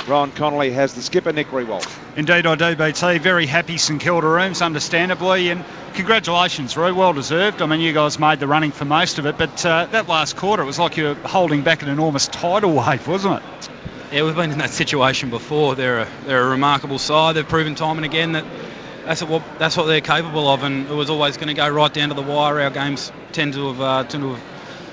Ron Connolly has the skipper, Nick Riewoldt. Indeed I do, BT. Very happy St Kilda rooms, understandably, and congratulations, Roo. Well deserved. I mean, you guys made the running for most of it, but that last quarter, it was like you were holding back an enormous tidal wave, wasn't it? Yeah, we've been in that situation before. They're a remarkable side. They've proven time and again that that's what they're capable of, and it was always going to go right down to the wire. Our games tend to have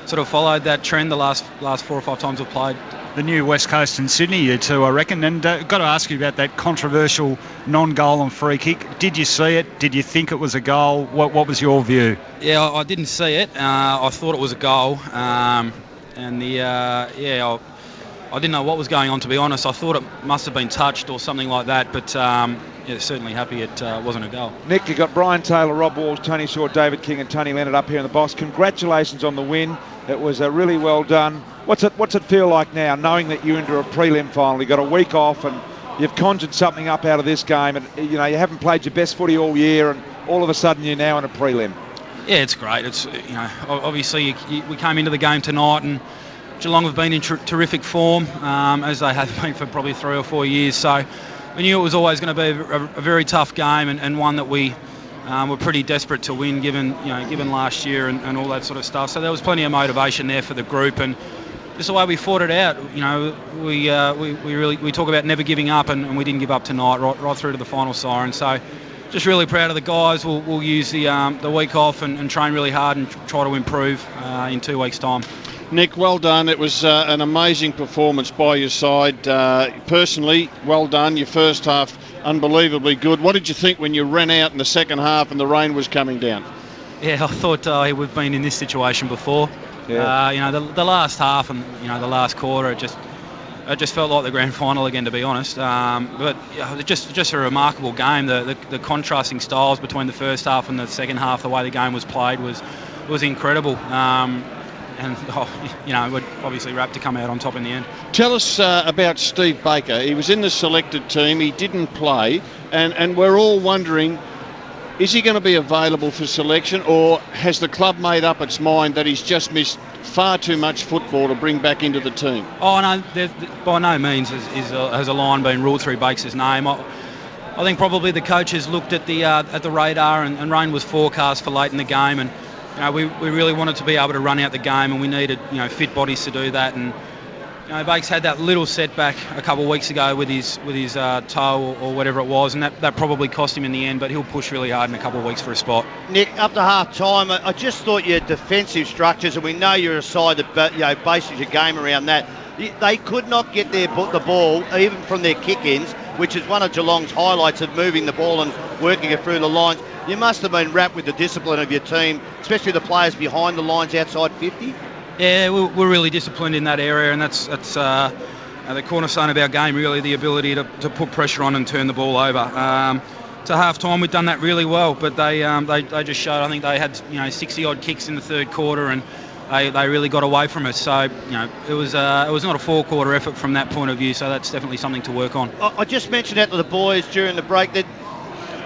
sort of followed that trend the last 4 or 5 times we've played. The new West Coast and Sydney, you two, I reckon. And got to ask you about that controversial non-goal on free kick. Did you see it? Did you think it was a goal? What was your view? Yeah, I didn't see it. I thought it was a goal, I didn't know what was going on, to be honest. I thought it must have been touched or something like that, but certainly happy it wasn't a goal. Nick, you've got Brian Taylor, Rob Walls, Tony Shaw, David King and Tony Leonard up here in the box. Congratulations on the win. It was really well done. What's it feel like now, knowing that you're into a prelim final? You've got a week off and you've conjured something up out of this game, and you haven't played your best footy all year, and all of a sudden you're now in a prelim. Yeah, it's great. It's obviously we came into the game tonight and Geelong have been in terrific form, as they have been for probably 3 or 4 years. So we knew it was always going to be a very tough game, and one that we were pretty desperate to win, given last year and all that sort of stuff. So there was plenty of motivation there for the group, and just the way we fought it out. We talk about never giving up, and we didn't give up tonight, right through to the final siren. So just really proud of the guys. We'll use the week off and train really hard and try to improve in 2 weeks' time. Nick, well done. It was an amazing performance by your side. Personally, well done. Your first half, unbelievably good. What did you think when you ran out in the second half and the rain was coming down? Yeah, I thought we've been in this situation before. Yeah. The last half and the last quarter, it just felt like the grand final again, to be honest. But just a remarkable game. The contrasting styles between the first half and the second half, the way the game was played was incredible. We're obviously wrapped to come out on top in the end. Tell us about Steve Baker. He was in the selected team. He didn't play, and we're all wondering, is he going to be available for selection, or has the club made up its mind that he's just missed far too much football to bring back into the team? Oh no, by no means has a line been ruled through Baker's name. I think probably the coaches looked at the radar, and rain was forecast for late in the game, and we really wanted to be able to run out the game, and we needed fit bodies to do that. And Bakes had that little setback a couple of weeks ago with his toe or whatever it was, and that probably cost him in the end. But he'll push really hard in a couple of weeks for a spot. Nick, up to half time, I just thought your defensive structures, and we know you're a side that bases your game around that. They could not get the ball even from their kick-ins, which is one of Geelong's highlights of moving the ball and working it through the lines. You must have been wrapped with the discipline of your team, especially the players behind the lines outside 50. Yeah, we're really disciplined in that area, and that's the cornerstone of our game, really, the ability to put pressure on and turn the ball over. To half-time, we've done that really well, but they just showed, I think they had 60-odd kicks in the third quarter, and they really got away from us. So it was not a 4-quarter effort from that point of view, so that's definitely something to work on. I just mentioned that to the boys during the break, that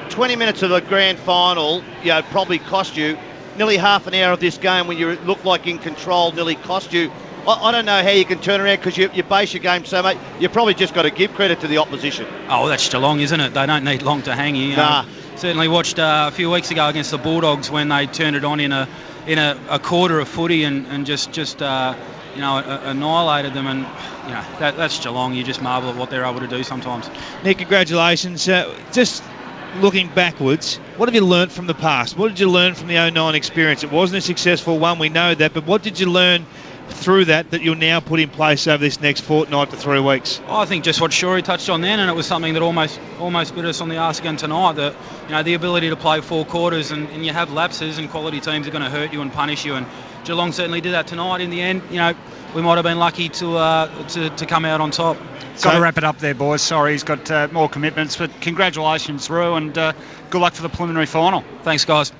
20 minutes of the grand final probably cost you. Nearly half an hour of this game when you look like in control nearly cost you. I don't know how you can turn around, because you base your game so much. You probably just got to give credit to the opposition. Oh, that's Geelong, isn't it? They don't need long to hang you. Nah. Certainly watched a few weeks ago against the Bulldogs when they turned it on in a quarter of footy and just annihilated them, and that's Geelong. You just marvel at what they're able to do sometimes. Nick, congratulations. Just looking backwards, what have you learnt from the past? What did you learn from the 09 experience? It wasn't a successful one, we know that, but what did you learn through that you'll now put in place over this next fortnight to 3 weeks? I think just what Shorey touched on then, and it was something that almost bit us on the arse again tonight, that the ability to play 4 quarters and you have lapses, and quality teams are going to hurt you and punish you, and Geelong certainly did that tonight. In the end, we might have been lucky to come out on top. Got to wrap it up there, boys. Sorry, he's got more commitments, but congratulations, Roo, and good luck for the preliminary final. Thanks, guys.